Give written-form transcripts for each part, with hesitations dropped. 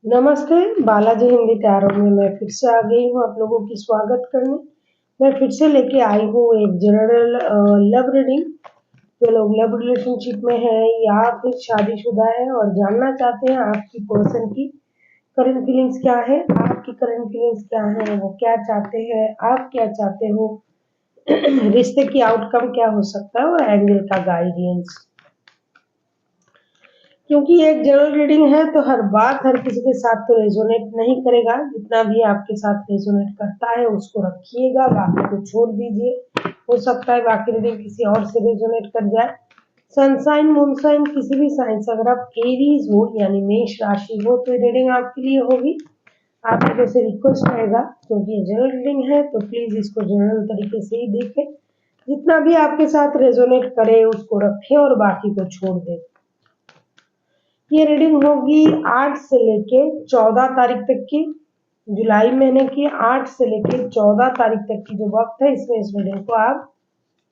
नमस्ते, बालाजी हिंदी टैरो में मैं फिर से आ गई हूँ आप लोगों की स्वागत करने। मैं फिर से लेके आई हूँ एक जनरल लव रीडिंग। जो लोग लव रिलेशनशिप में है या फिर शादीशुदा है और जानना चाहते हैं आपकी पर्सन की करंट फीलिंग्स क्या है, आपकी करंट फीलिंग्स क्या है, वो क्या चाहते हैं, आप क्या चाहते हो, रिश्ते की आउटकम क्या हो सकता है और एंगल का गाइडेंस। क्योंकि ये एक जनरल रीडिंग है तो हर बात हर किसी के साथ तो रेजोनेट नहीं करेगा। जितना भी आपके साथ रेजोनेट करता है उसको रखिएगा, बाकी को छोड़ दीजिए। हो सकता है बाकी रीडिंग किसी और से रेजोनेट कर जाए। सनसाइन मूनसाइन किसी भी साइन से अगर आप एरीज हो यानी मेष राशि हो तो ये रीडिंग आपके लिए होगी। आपकी जैसे रिक्वेस्ट रहेगा, क्योंकि ये जनरल रीडिंग है तो प्लीज इसको जनरल तरीके से ही देखें। जितना भी आपके साथ रेजोनेट करे उसको रखें और बाकी को छोड़ दें। ये रीडिंग होगी 8 से लेके 14 तारीख तक की, जुलाई महीने की 8 से लेके 14 तारीख तक की जो वक्त है, इसमें इस रीडिंग को आप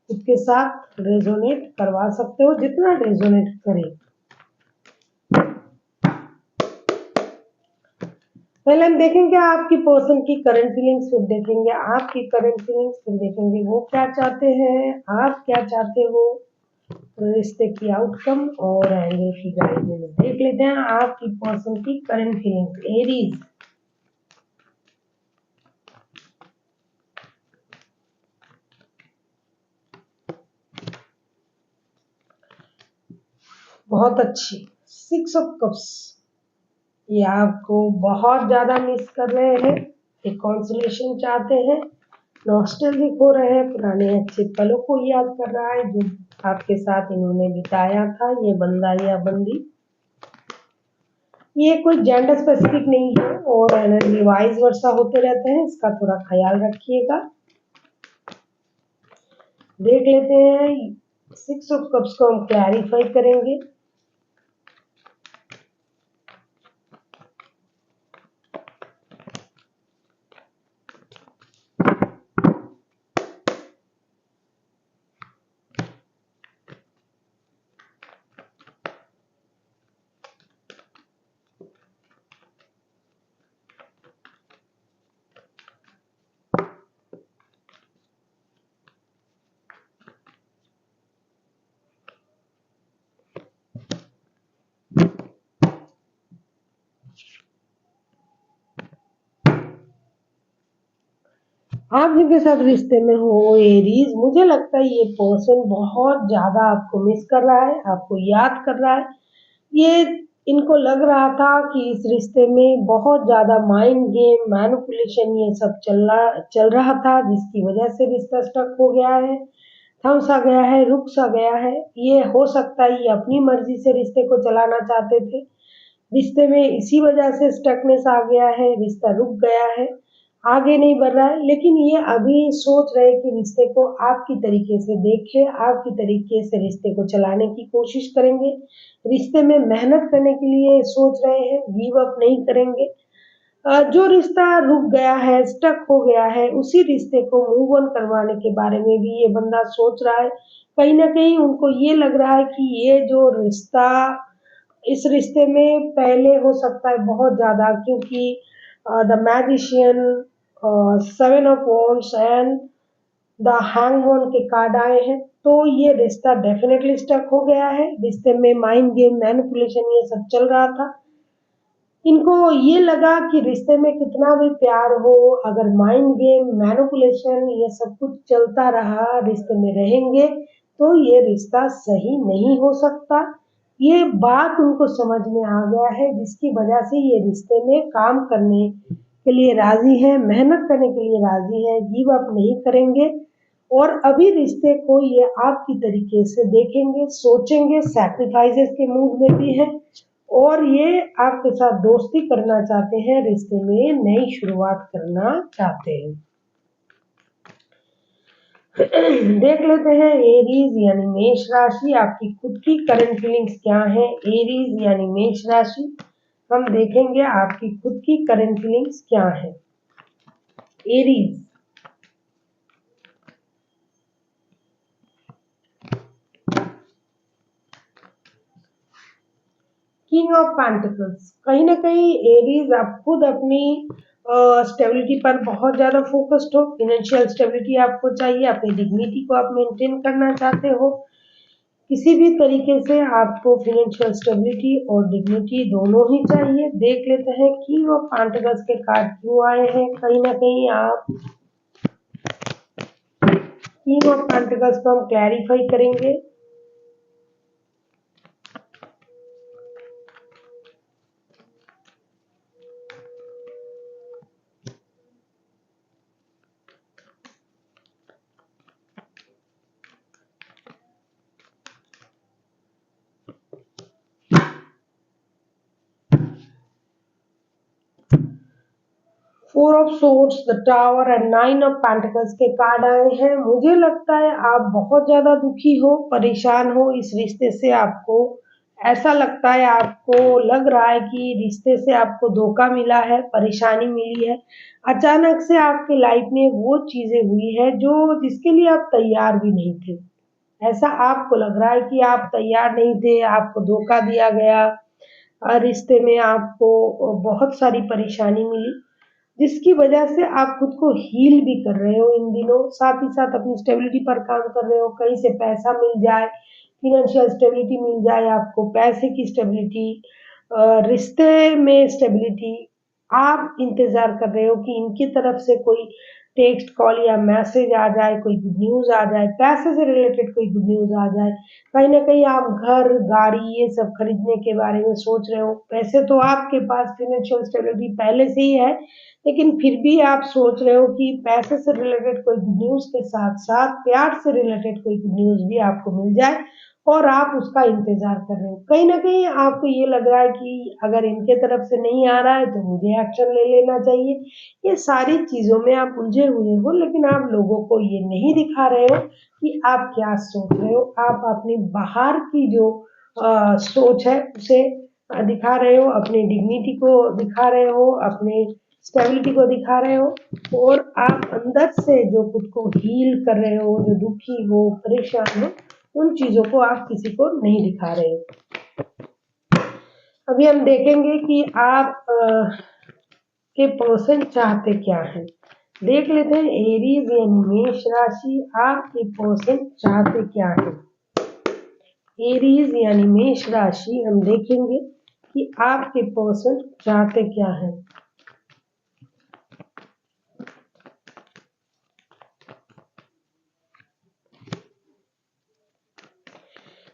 खुद के साथ रेजोनेट करवा सकते हो, जितना रेजोनेट करे। पहले हम देखेंगे आपकी पर्सन की करंट फीलिंग्स, फिर देखेंगे आपकी करंट फीलिंग्स, फिर देखेंगे वो क्या चाहते हैं, आप क्या चाहते हो, रिश्ते की आउटकम और एंगल की गाइडेंस। देख लेते हैं आपकी पर्सन की करंट फीलिंग्स। एरीज, बहुत अच्छी। 6 ऑफ कप्स, ये आपको बहुत ज्यादा मिस कर रहे हैं, एक कॉन्सोलेशन चाहते हैं, नॉस्टैल्जिक हो रहे हैं, पुराने अच्छे पलों को याद कर रहा है जो आपके साथ इन्होंने बिताया था ये बंदा या बंदी। ये कोई जेंडर स्पेसिफिक नहीं है और एनर्जी वाइज वर्षा होते रहते हैं, इसका थोड़ा ख्याल रखिएगा। देख लेते हैं 6 ऑफ कप्स को हम क्लैरिफाई करेंगे। आप जिनके साथ रिश्ते में हो एरीज, मुझे लगता है ये पर्सन बहुत ज्यादा आपको मिस कर रहा है, आपको याद कर रहा है। ये इनको लग रहा था कि इस रिश्ते में बहुत ज्यादा माइंड गेम मैनिपुलेशन ये सब चल रहा था, जिसकी वजह से रिश्ता स्टक हो गया है, थम सा गया है, रुक सा गया है। ये हो सकता है ये अपनी मर्जी से रिश्ते को चलाना चाहते थे, रिश्ते में इसी वजह से स्टकनेस आ गया है, रिश्ता रुक गया है, आगे नहीं बढ़ रहा है। लेकिन ये अभी सोच रहे कि रिश्ते को आपकी तरीके से देखें, आपकी तरीके से रिश्ते को चलाने की कोशिश करेंगे, रिश्ते में मेहनत करने के लिए सोच रहे हैं, गिव अप नहीं करेंगे। जो रिश्ता रुक गया है, स्टक हो गया है, उसी रिश्ते को मूव ऑन करवाने के बारे में भी ये बंदा सोच रहा है। कहीं ना कहीं उनको ये लग रहा है कि ये जो रिश्ता, इस रिश्ते में पहले हो सकता है बहुत ज़्यादा, क्योंकि the magician, 7 of wands and the hangman के कार्ड आए हैं, तो ये रिश्ता डेफिनेटली स्टक हो गया है। रिश्ते में माइंड गेम मैनिपुलेशन ये सब चल रहा था। इनको ये लगा कि रिश्ते में कितना भी प्यार हो, अगर माइंड गेम मैनिपुलेशन ये सब कुछ चलता रहा, रिश्ते में रहेंगे तो ये रिश्ता सही नहीं हो सकता। ये बात उनको समझ में आ गया है, जिसकी वजह से ये रिश्ते में काम करने के लिए राजी है, मेहनत करने के लिए राजी है, गिव अप नहीं करेंगे। और अभी रिश्ते को ये आपकी तरीके से देखेंगे, सोचेंगे, सैक्रिफाइसेस के मूड में भी है और ये आपके साथ दोस्ती करना चाहते हैं, रिश्ते में नई शुरुआत करना चाहते हैं। देख लेते हैं एरीज यानी मेष राशि, आपकी खुद की करंट फीलिंग्स क्या है। एरीज यानी मेष राशि, हम देखेंगे आपकी खुद की करंट फीलिंग्स क्या है। एरीज, किंग ऑफ पेंटिकल्स, कहीं ना कहीं एरीज आप खुद अपनी स्टेबिलिटी पर बहुत ज़्यादा फोकस्ड हो, फिनेंशियल स्टेबिलिटी आपको चाहिए, अपनी डिग्निटी को आप मेंटेन करना चाहते हो, किसी भी तरीके से आपको फाइनेंशियल स्टेबिलिटी और डिग्निटी दोनों ही चाहिए। देख लेते हैं किंग ऑफ पेंटिकल्स के कार्ड क्यों आए हैं। कहीं ना कहीं आप किंग ऑफ पेंटिकल्स को हम क्लैरिफाई करेंगे। 4 of swords, the tower and 9 of pentacles के कार्ड आए हैं। मुझे लगता है आप बहुत ज़्यादा दुखी हो, परेशान हो इस रिश्ते से। आपको ऐसा लगता है, आपको लग रहा है कि रिश्ते से आपको धोखा मिला है, परेशानी मिली है। अचानक से आपके लाइफ में वो चीज़ें हुई है जो जिसके लिए आप तैयार भी नहीं थे। ऐसा आपको लग रहा है कि आप तैयार नहीं थे, आपको धोखा दिया गया। रिश्ते में आपको बहुत सारी परेशानी मिली, जिसकी वजह से आप खुद को हील भी कर रहे हो इन दिनों, साथ ही साथ अपनी स्टेबिलिटी पर काम कर रहे हो। कहीं से पैसा मिल जाए, फिनेंशियल स्टेबिलिटी मिल जाए आपको, पैसे की स्टेबिलिटी, रिश्ते में स्टेबिलिटी, आप इंतजार कर रहे हो कि इनकी तरफ से कोई टेक्स्ट कॉल या मैसेज आ जाए, कोई गुड न्यूज़ आ जाए, पैसे से रिलेटेड कोई गुड न्यूज़ आ जाए। कहीं ना कहीं आप घर, गाड़ी ये सब खरीदने के बारे में सोच रहे हो। पैसे तो आपके पास फिनेंशियल स्टेबिलिटी पहले से ही है, लेकिन फिर भी आप सोच रहे हो कि पैसे से रिलेटेड कोई गुड न्यूज़ के साथ-साथ प्यार से रिलेटेड कोई गुड न्यूज़ भी आपको मिल जाए और आप उसका इंतज़ार कर रहे हो। कहीं न कहीं आपको ये लग रहा है कि अगर इनके तरफ से नहीं आ रहा है तो मुझे एक्शन ले लेना चाहिए। ये सारी चीज़ों में आप उलझे हुए हो, लेकिन आप लोगों को ये नहीं दिखा रहे हो कि आप क्या सोच रहे हो। आप अपनी बाहर की जो सोच है उसे दिखा रहे हो, अपनी डिग्निटी को दिखा रहे हो, अपने स्टेबिलिटी को दिखा रहे हो, और आप अंदर से जो खुद को हील कर रहे हो, जो दुखी हो, परेशान हो, उन चीज़ों को आप किसी को नहीं दिखा रहे हो। अभी हम देखेंगे कि आप के पर्सन चाहते क्या हैं। देख लेते हैं एरीज यानी मेष राशि, आपके पर्सन चाहते क्या हैं। एरीज यानी मेष राशि, हम देखेंगे कि आपके पर्सन चाहते क्या हैं।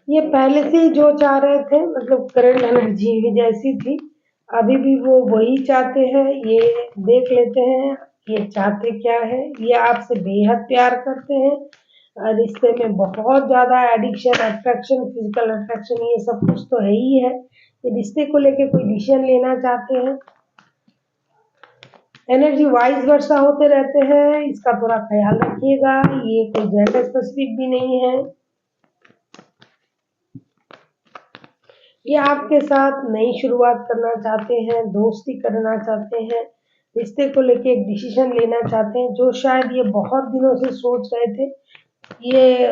ये पहले से ही जो चाह रहे थे, मतलब करंट एनर्जी जैसी थी, अभी भी वो वही चाहते हैं। ये देख लेते हैं ये चाहते क्या है। ये आपसे बेहद प्यार करते हैं, रिश्ते में बहुत ज़्यादा एडिक्शन, अट्रैक्शन, फिजिकल अट्रैक्शन, ये सब कुछ तो है ही है। ये रिश्ते को लेके कोई डिसीजन लेना चाहते हैं। एनर्जी वाइस वर्षा होते रहते हैं, इसका थोड़ा ख्याल रखिएगा। ये कोई जेंडर स्पेसिफिक भी नहीं है। ये आपके साथ नई शुरुआत करना चाहते हैं, दोस्ती करना चाहते हैं, रिश्ते को लेके एक डिसीजन लेना चाहते हैं, जो शायद ये बहुत दिनों से सोच रहे थे। ये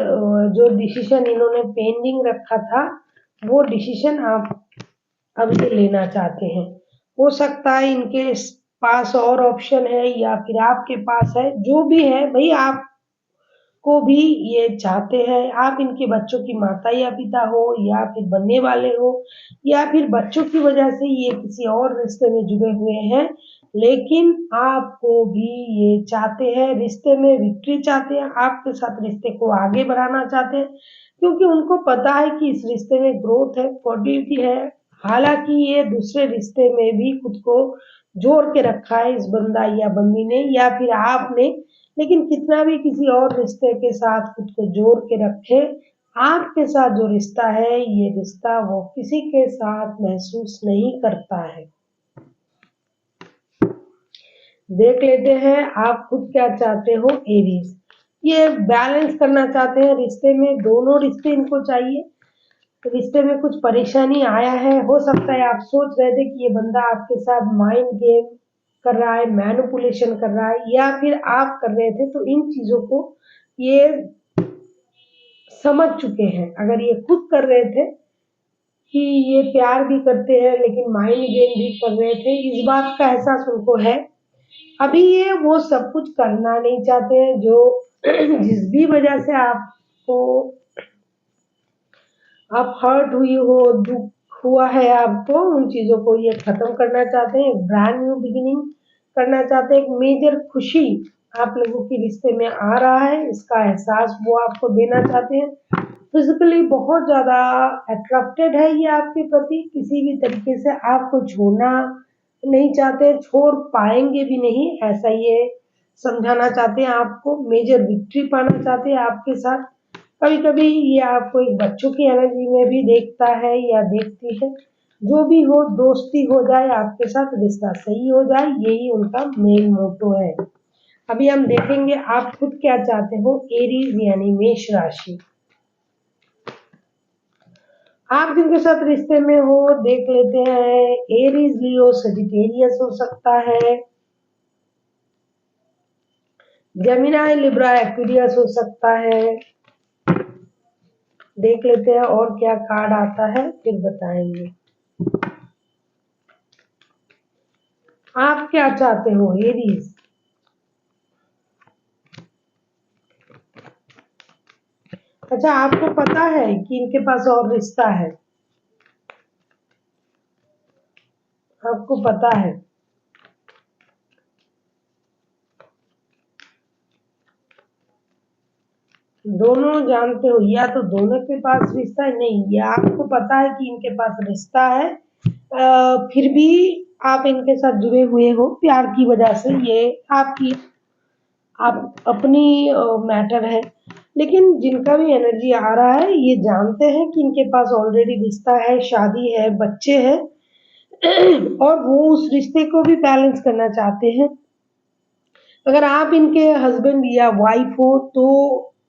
जो डिसीजन इन्होंने पेंडिंग रखा था, वो डिसीजन आप अब ये लेना चाहते हैं। हो सकता है इनके पास और ऑप्शन है या फिर आपके पास है, जो भी है भाई, आप को भी ये चाहते हैं। आप इनके बच्चों की माता या पिता हो, या फिर बनने वाले हो, या फिर बच्चों की वजह से ये किसी और रिश्ते में जुड़े हुए हैं, लेकिन आपको भी ये चाहते हैं, रिश्ते में विक्ट्री चाहते हैं, आपके साथ रिश्ते को आगे बढ़ाना चाहते हैं, क्योंकि उनको पता है कि इस रिश्ते में ग्रोथ है, पॉजिटिविटी है। हालांकि ये दूसरे रिश्ते में भी खुद को जोड़ के रखा है इस बंदा या बंदी ने या फिर आपने, लेकिन कितना भी किसी और रिश्ते के साथ खुद को जोड़ के रखे, आपके साथ जो रिश्ता है, ये रिश्ता वो किसी के साथ महसूस नहीं करता है। देख लेते हैं आप खुद क्या चाहते हो एरीज। ये बैलेंस करना चाहते हैं रिश्ते में, दोनों रिश्ते इनको चाहिए। रिश्ते में कुछ परेशानी आया है, हो सकता है आप सोच रहे थे कि ये बंदा आपके साथ माइंड गेम कर रहा है, मैनिपुलेशन कर रहा है, या फिर आप कर रहे थे, तो इन चीज़ों को ये समझ चुके हैं। अगर ये खुद कर रहे थे कि ये प्यार भी करते हैं लेकिन माइंड गेम भी कर रहे थे, इस बात का एहसास उनको है। अभी ये वो सब कुछ करना नहीं चाहते हैं जो जिस भी वजह से आपको आप हर्ट हुई हो, दुःख हुआ है आपको, उन चीज़ों को ये ख़त्म करना चाहते हैं, एक ब्रांड न्यू बिगिनिंग करना चाहते हैं, एक मेजर खुशी आप लोगों के रिश्ते में आ रहा है, इसका एहसास वो आपको देना चाहते हैं। फिज़िकली बहुत ज़्यादा अट्रैक्टेड है ये आपके प्रति, किसी भी तरीके से आपको छोड़ना नहीं चाहते, छोड़ पाएँगे भी नहीं, ऐसा ये समझाना चाहते हैं आपको, मेजर विक्ट्री पाना चाहते हैं आपके साथ। कभी-कभी ये आपको एक बच्चों की एनर्जी में भी देखता है या देखती है। जो भी हो दोस्ती हो जाए आपके साथ, रिश्ता सही हो जाए, यही उनका मेन मोटो है। अभी हम देखेंगे आप खुद क्या चाहते हो, एरीज यानी मेष राशि। आप जिनके साथ रिश्ते में हो देख लेते हैं, एरीज, लियो, सजिटेरियस हो सकता है, जेमिनी, लिब्रा, एक्वेरियस हो सकता है। देख लेते हैं और क्या कार्ड आता है फिर बताएंगे। आप क्या चाहते हो एरीज? अच्छा, आपको पता है कि इनके पास और रिश्ता है, आपको पता है, दोनों जानते हो, या तो दोनों के पास रिश्ता है, नहीं या आपको पता है कि इनके पास रिश्ता है, फिर भी आप इनके साथ जुड़े हुए हो प्यार की वजह से, ये आपकी आप अपनी मैटर है। लेकिन जिनका भी एनर्जी आ रहा है ये जानते हैं कि इनके पास ऑलरेडी रिश्ता है, शादी है, बच्चे हैं और वो उस रिश्ते को भी बैलेंस करना चाहते हैं। अगर आप इनके हस्बैंड या वाइफ हो तो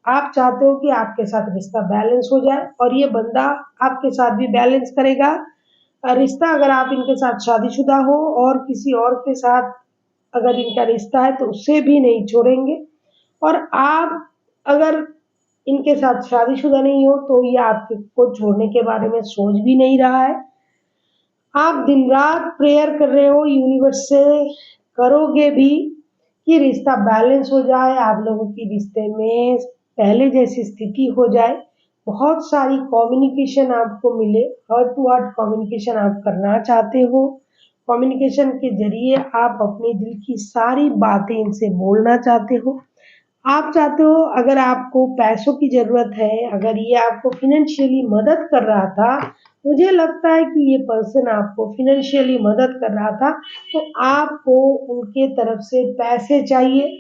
आप चाहते हो कि आपके साथ रिश्ता बैलेंस हो जाए और ये बंदा आपके साथ भी बैलेंस करेगा रिश्ता। अगर आप इनके साथ शादीशुदा हो और किसी और के साथ अगर इनका रिश्ता है तो उसे भी नहीं छोड़ेंगे, और आप अगर इनके साथ शादीशुदा नहीं हो तो ये आपको छोड़ने के बारे में सोच भी नहीं रहा है। आप दिन रात प्रेयर कर रहे हो यूनिवर्स से, करोगे भी कि रिश्ता बैलेंस हो जाए, आप लोगों की रिश्ते में पहले जैसी स्थिति हो जाए, बहुत सारी कम्युनिकेशन आपको मिले, हार्ट टू हार्ट कम्युनिकेशन आप करना चाहते हो, कम्युनिकेशन के जरिए आप अपने दिल की सारी बातें इनसे बोलना चाहते हो। आप चाहते हो अगर आपको पैसों की ज़रूरत है, अगर ये आपको फ़ाइनेंशियली मदद कर रहा था, मुझे लगता है कि ये पर्सन आपको फ़ाइनेंशियली मदद कर रहा था, तो आपको उनके तरफ से पैसे चाहिए।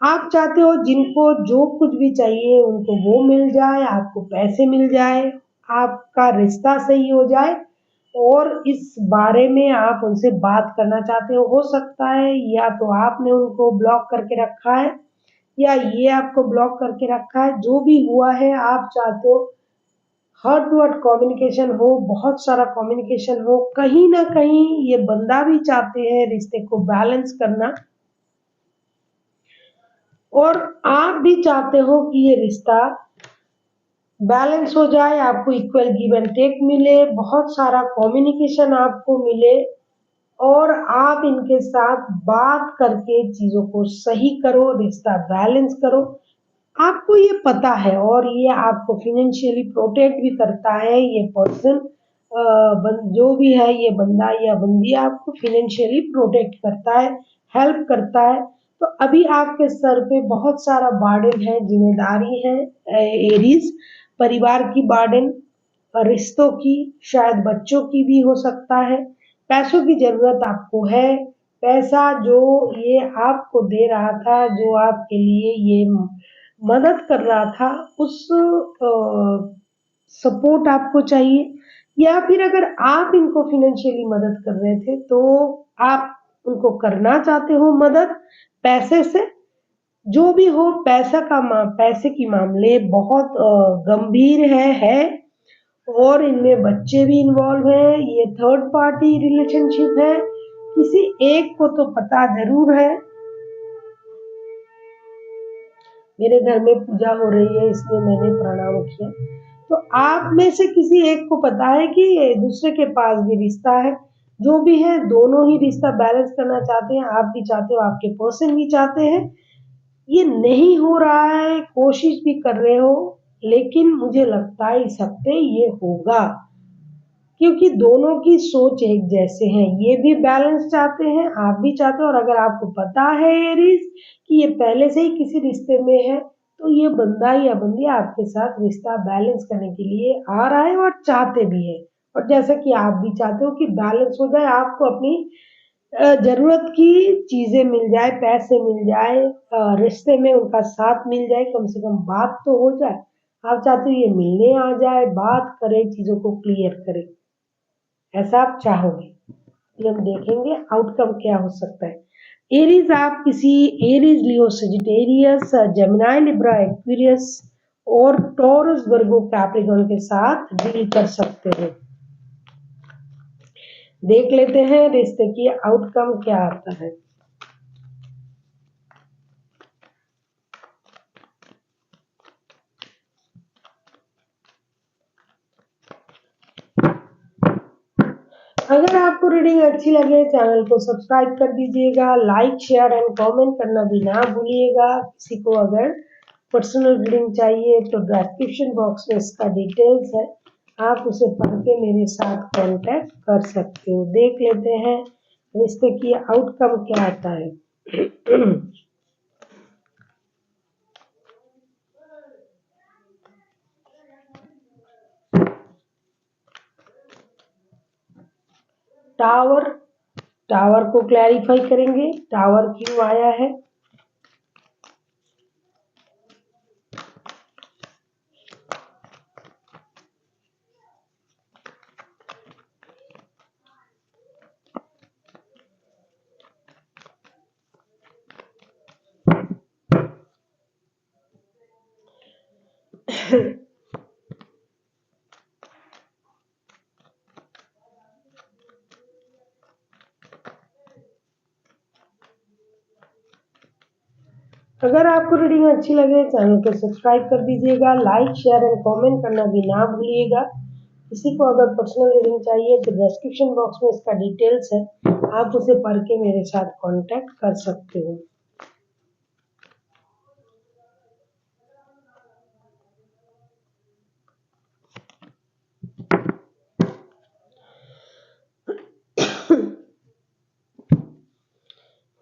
आप चाहते हो जिनको जो कुछ भी चाहिए उनको वो मिल जाए, आपको पैसे मिल जाए, आपका रिश्ता सही हो जाए और इस बारे में आप उनसे बात करना चाहते हो सकता है या तो आपने उनको ब्लॉक करके रखा है या ये आपको ब्लॉक करके रखा है, जो भी हुआ है आप चाहते हो हार्ट टू हार्ट कम्युनिकेशन हो, बहुत सारा कम्युनिकेशन हो, कहीं ना कहीं ये बंदा भी चाहते हैं रिश्ते को बैलेंस करना और आप भी चाहते हो कि ये रिश्ता बैलेंस हो जाए, आपको इक्वल गिव एंड टेक मिले, बहुत सारा कम्युनिकेशन आपको मिले और आप इनके साथ बात करके चीज़ों को सही करो, रिश्ता बैलेंस करो। आपको ये पता है और ये आपको फाइनेंशियली प्रोटेक्ट भी करता है, ये पर्सन जो भी है, ये बंदा या बंदी आपको फाइनेंशियली प्रोटेक्ट करता है, हेल्प करता है। तो अभी आपके सर पे बहुत सारा बर्डन है, जिम्मेदारी है, एरीज, परिवार की बर्डन, रिश्तों की, शायद बच्चों की भी हो सकता है, पैसों की ज़रूरत आपको है, पैसा जो ये आपको दे रहा था, जो आपके लिए ये मदद कर रहा था, उस सपोर्ट आपको चाहिए, या फिर अगर आप इनको फाइनेंशियली मदद कर रहे थे तो आप उनको करना चाहते हो मदद पैसे से। जो भी हो, पैसे की मामले बहुत गंभीर है और इनमें बच्चे भी इन्वॉल्व हैं, ये थर्ड पार्टी रिलेशनशिप है, किसी एक को तो पता जरूर है। मेरे घर में पूजा हो रही है इसलिए मैंने प्रणाम किया। तो आप में से किसी एक को पता है कि दूसरे के पास भी रिश्ता है, जो भी है दोनों ही रिश्ता बैलेंस करना चाहते हैं, आप भी चाहते हो, आपके पर्सन भी चाहते हैं, ये नहीं हो रहा है, कोशिश भी कर रहे हो, लेकिन मुझे लगता है इस हफ्ते ये होगा, क्योंकि दोनों की सोच एक जैसे हैं, ये भी बैलेंस चाहते हैं, आप भी चाहते हो, और अगर आपको पता है एरीज कि ये पहले से ही किसी रिश्ते में है, तो ये बंदा या बंदी आपके साथ रिश्ता बैलेंस करने के लिए आ रहा है और चाहते भी है। और जैसा कि आप भी चाहते हो कि बैलेंस हो जाए, आपको अपनी ज़रूरत की चीज़ें मिल जाए, पैसे मिल जाए, रिश्ते में उनका साथ मिल जाए, कम से कम बात तो हो जाए। आप चाहते हो ये मिलने आ जाए, बात करे, चीज़ों को क्लियर करे, ऐसा आप चाहोगे। ये हम देखेंगे आउटकम क्या हो सकता है। एरीज, आप किसी एरीज, लियो, सजिटेरियस, जेमिनी, लिब्रा, एक्वेरियस और टॉरस, वर्गो, कैप्रिकॉर्न के साथ डील कर सकते हो। देख लेते हैं रिश्ते की आउटकम क्या आता है। अगर आपको रीडिंग अच्छी लगे, चैनल को सब्सक्राइब कर दीजिएगा, लाइक, शेयर एंड कमेंट करना भी ना भूलिएगा। किसी को अगर पर्सनल रीडिंग चाहिए तो डिस्क्रिप्शन बॉक्स में इसका डिटेल्स है, आप उसे पढ़ के मेरे साथ कांटेक्ट कर सकते हो। देख लेते हैं रिश्ते की आउटकम क्या आता है। टावर, टावर को क्लैरिफाई करेंगे, टावर क्यों आया है। अगर आपको रीडिंग अच्छी लगे, चैनल को सब्सक्राइब कर दीजिएगा, लाइक, शेयर एंड कमेंट करना भी ना भूलिएगा। किसी को अगर पर्सनल रीडिंग चाहिए तो डिस्क्रिप्शन बॉक्स में इसका डिटेल्स है, आप उसे पढ़ के मेरे साथ कांटेक्ट कर सकते हो।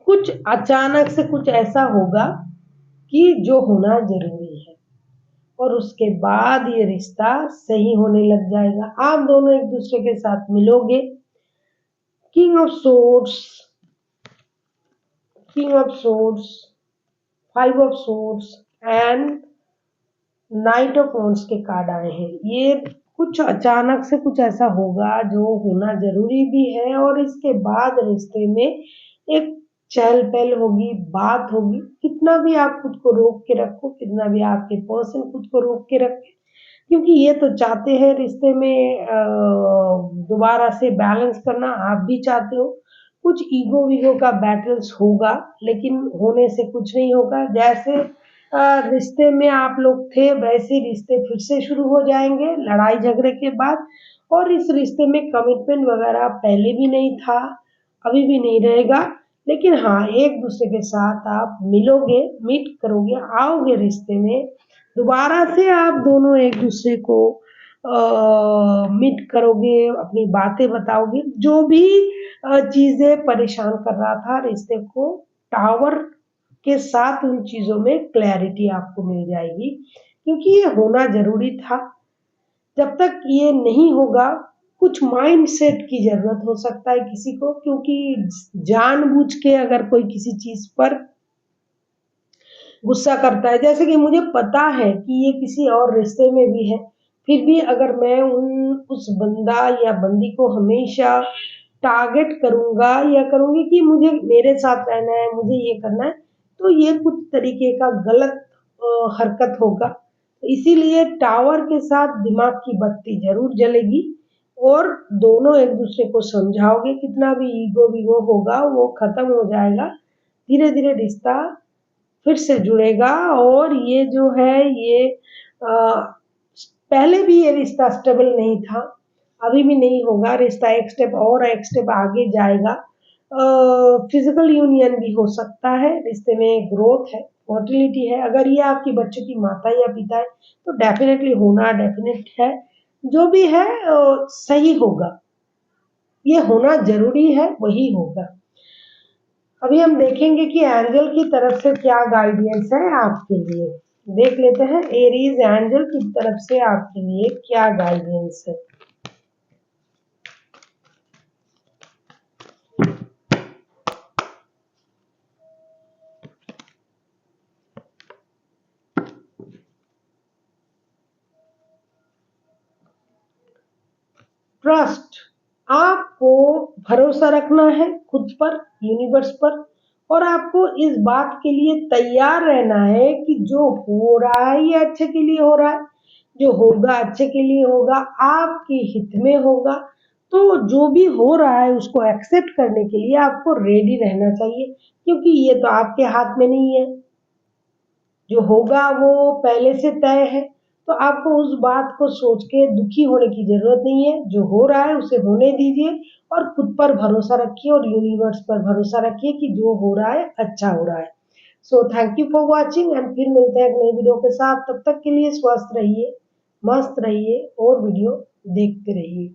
कुछ अचानक से कुछ ऐसा होगा कि जो होना जरूरी है, और उसके बाद ये रिश्ता सही होने लग जाएगा। आप दोनों एक दूसरे के साथ मिलोगे। King of swords, king of swords, five of swords and night of wands के कार्ड आए हैं। ये कुछ अचानक से कुछ ऐसा होगा जो होना जरूरी भी है, और इसके बाद रिश्ते में एक चहल पहल होगी, बात होगी। कितना भी आप खुद को रोक के रखो, कितना भी आपके पर्सन खुद को रोक के रखे, क्योंकि ये तो चाहते हैं रिश्ते में दोबारा से बैलेंस करना, आप भी चाहते हो। कुछ ईगो वीगो का बैटल्स होगा, लेकिन होने से कुछ नहीं होगा। जैसे रिश्ते में आप लोग थे, वैसे रिश्ते फिर से शुरू हो जाएंगे लड़ाई झगड़े के बाद। और इस रिश्ते में कमिटमेंट वगैरह पहले भी नहीं था, अभी भी नहीं रहेगा। लेकिन हाँ, एक दूसरे के साथ आप मिलोगे, मीट करोगे, आओगे रिश्ते में, दोबारा से आप दोनों एक दूसरे को मीट करोगे, अपनी बातें बताओगे, जो भी चीजें परेशान कर रहा था रिश्ते को, टावर के साथ उन चीजों में क्लैरिटी आपको मिल जाएगी, क्योंकि ये होना जरूरी था। जब तक ये नहीं होगा, कुछ माइंड सेट की जरूरत हो सकता है किसी को, क्योंकि जानबूझ के अगर कोई किसी चीज पर गुस्सा करता है, जैसे कि मुझे पता है कि ये किसी और रिश्ते में भी है, फिर भी अगर मैं उस बंदा या बंदी को हमेशा टारगेट करूंगा या करूंगी कि मुझे मेरे साथ रहना है, मुझे ये करना है, तो ये कुछ तरीके का गलत हरकत होगा। तो इसीलिए टावर के साथ दिमाग की बत्ती जरूर जलेगी, और दोनों एक दूसरे को समझाओगे, कितना भी ईगो वीगो होगा वो खत्म हो जाएगा। धीरे धीरे रिश्ता फिर से जुड़ेगा, और ये जो है ये पहले भी ये रिश्ता स्टेबल नहीं था, अभी भी नहीं होगा, रिश्ता एक स्टेप और एक स्टेप आगे जाएगा। फिजिकल यूनियन भी हो सकता है, रिश्ते में ग्रोथ है, फर्टिलिटी है। अगर ये आपकी बच्चों की माता या पिता है तो डेफिनेटली होना डेफिनेट है, जो भी है सही होगा, ये होना जरूरी है, वही होगा। अभी हम देखेंगे कि एंजल की तरफ से क्या गाइडेंस है आपके लिए। देख लेते हैं एरीज एंजल की तरफ से आपके लिए क्या गाइडेंस है। ट्रस्ट, आपको भरोसा रखना है खुद पर, यूनिवर्स पर, और आपको इस बात के लिए तैयार रहना है कि जो हो रहा है ये अच्छे के लिए हो रहा है, जो होगा अच्छे के लिए होगा, आपके हित में होगा। तो जो भी हो रहा है उसको एक्सेप्ट करने के लिए आपको रेडी रहना चाहिए, क्योंकि ये तो आपके हाथ में नहीं है, जो होगा वो पहले से तय है। तो आपको उस बात को सोच के दुखी होने की जरूरत नहीं है, जो हो रहा है उसे होने दीजिए और खुद पर भरोसा रखिए और यूनिवर्स पर भरोसा रखिए कि जो हो रहा है अच्छा हो रहा है। So thank you for watching and फिर मिलते हैं एक नई वीडियो के साथ। तब तक के लिए स्वस्थ रहिए, मस्त रहिए और वीडियो देखते रहिए।